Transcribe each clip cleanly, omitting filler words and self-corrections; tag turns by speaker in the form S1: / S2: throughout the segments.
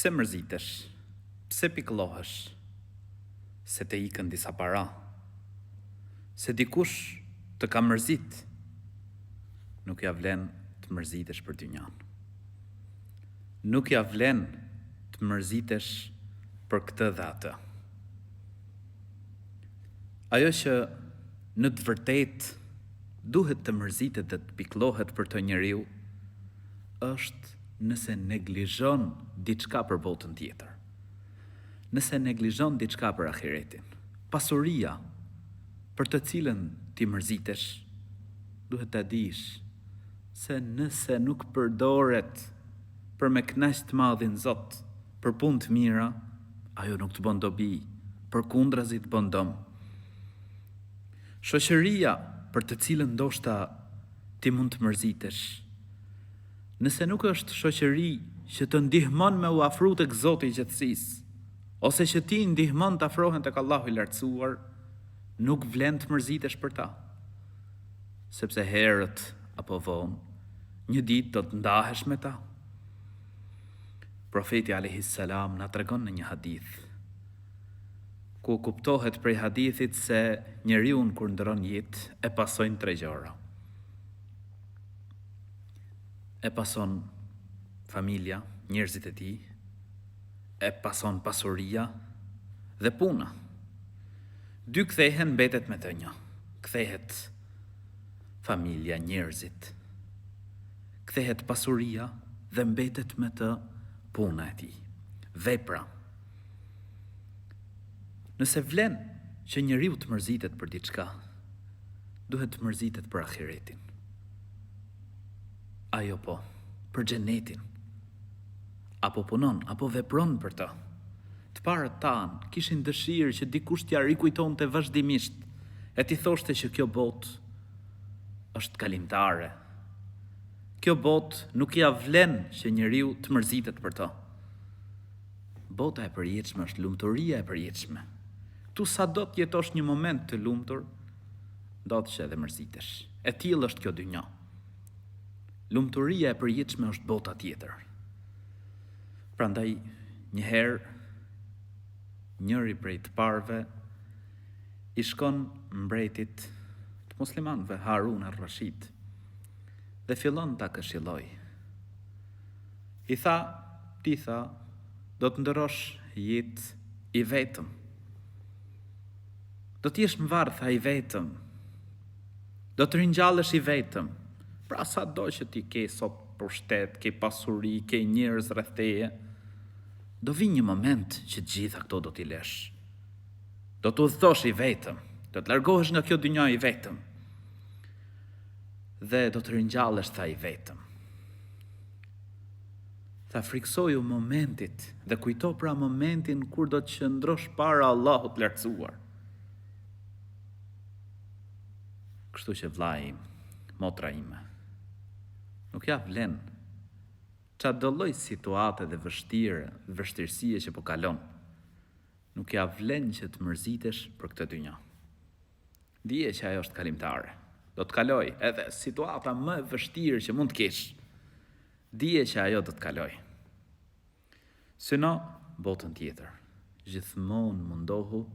S1: Pse mërzitesh? Pse pikëllohesh? Se të ikën disa para. Se dikush të ka mërzit. Nuk ja vlen të mërzitesh për dynjan. Nuk ja vlen të mërzitesh për këtë dhe atë. Ajo që në të vërtet duhet të mërzitet dhe të pikëllohet për të njeriu është nëse neglizhon diçka për botën tjetër. Nëse neglizhon diçka për ahiretin. Pasuria për të cilën ti mërzitesh, duhet ta dish se nëse nuk përdoret për me kënaq të madhin Zot, për punë të mira, ajo nuk të bën dobi, përkundrazi të bën dëm. Shoqëria për të cilën ndoshta ti mund të mërzitesh, nëse nuk është shoqëri që të ndihmon me u afru tek Zoti i gjithësisë, ose që ti ndihmon të afrohen tek Allahu i lartësuar, nuk vlen të mërzitesh për ta. Sepse herët apo vonë, një ditë do të ndahesh me ta. Profeti alayhis salam na tregon në një hadith, ku kuptohet prej hadithit se njeriu kur ndron jetë e pasojnë 3 gjëra. E pason familja, njerëzit e tij, e pason pasuria dhe puna. 2 kthehen, mbetet me të një. Kthehet familja, njerëzit. Kthehet pasuria dhe mbetet me të puna e tij. Vepra. Nëse vlen që njeriu të mërzitet për diçka, duhet të mërzitet për ahiretin. Ajo po, për xhenetin. Apo punon, apo vepron për të. Të parët tanë kishin dëshirë që dikush t'ja rikujtonte vazhdimisht, e t'i thoshte që kjo botë është kalimtare. Kjo botë nuk ja vlen që njeriu të mërzitet për të. Bota e përjetshme është lumturia e përjetshme. Tu sa do të jetosh një moment të lumtur, do të që edhe mërzitesh. E tillë është kjo dynja. Lumturia e përjetshme është bota tjetër. Prandaj, njëherë, njëri prej të parve i shkon mbretit të muslimanëve, Harun ar-Rashid, dhe fillon ta këshilloj. I tha, ti tha, do të ndërosh jetë i vetëm. Do t'jesh më varr, tha, i vetëm. Do të ringjallësh i vetëm. Pra sa do që ti ke sot pushtet, ke pasuri, ke njerëz rreth teje, do vi një moment që gjitha këto do t'i lesh. Do t'u udhëzosh i vetëm. Do të largohesh nga kjo dynja i vetëm. Dhe do të ringjallesh, tha, i vetëm. Tha, friksoju momentit dhe kujto pra momentin kur do të qëndrosh para Allahut lartësuar. Kështu që vllai im, motra ime, nuk ja vlen çdo lloj situate dhe vështirësie që po kalon. Nuk ja vlen që të mërzitesh për këtë dynja. Dije që ajo është kalimtare. Do të kaloj edhe situata më e vështirë që mund të kesh. Dije që ajo do të kaloj. Sino, botën tjetër, gjithmonë mundohu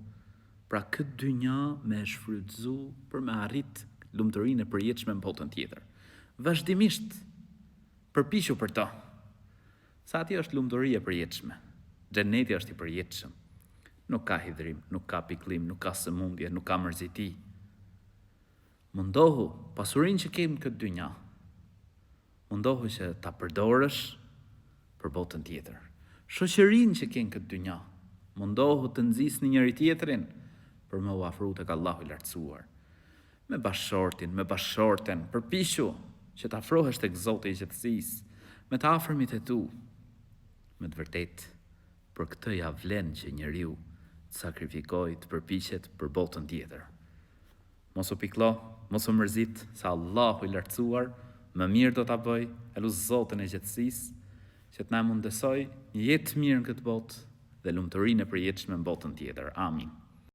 S1: pra këtë dynja me shfrytëzu për me arrit lumturinë e përjetshme në botën tjetër. Vazhdimisht përpiqu për to. Sa aty është lumturia e përjetshme. Xheneti është i përjetshëm. Nuk ka hidhrim, nuk ka pikëllim, nuk ka sëmundje, nuk ka mërziti. Mundohu pasurinë që kem në këtë dynja. Mundohu që ta përdorësh për botën tjetër. Shoqërinë që ke në këtë dynja. Mundohu të nxisni njëri tjetrin për me u afru tek Allahu i lartësuar. Me bashkëshortin, me bashkëshorten, përpiqu që të afrohesh tek Zoti i gjithësisë, me të afërmit e tu. Me të vërtet, për këtë ja vlen që njeriu të sakrifikojë, të përpiqet për botën tjetër. Mos u pikëllo, mos u mërzit, se Allahu i lartësuar më mirë do ta bëj, eluz Zotin e gjithësisë, që të na mundësoj një jetë të mirë në këtë botë dhe lumturinë e përjetshme në botën tjetër. Amin.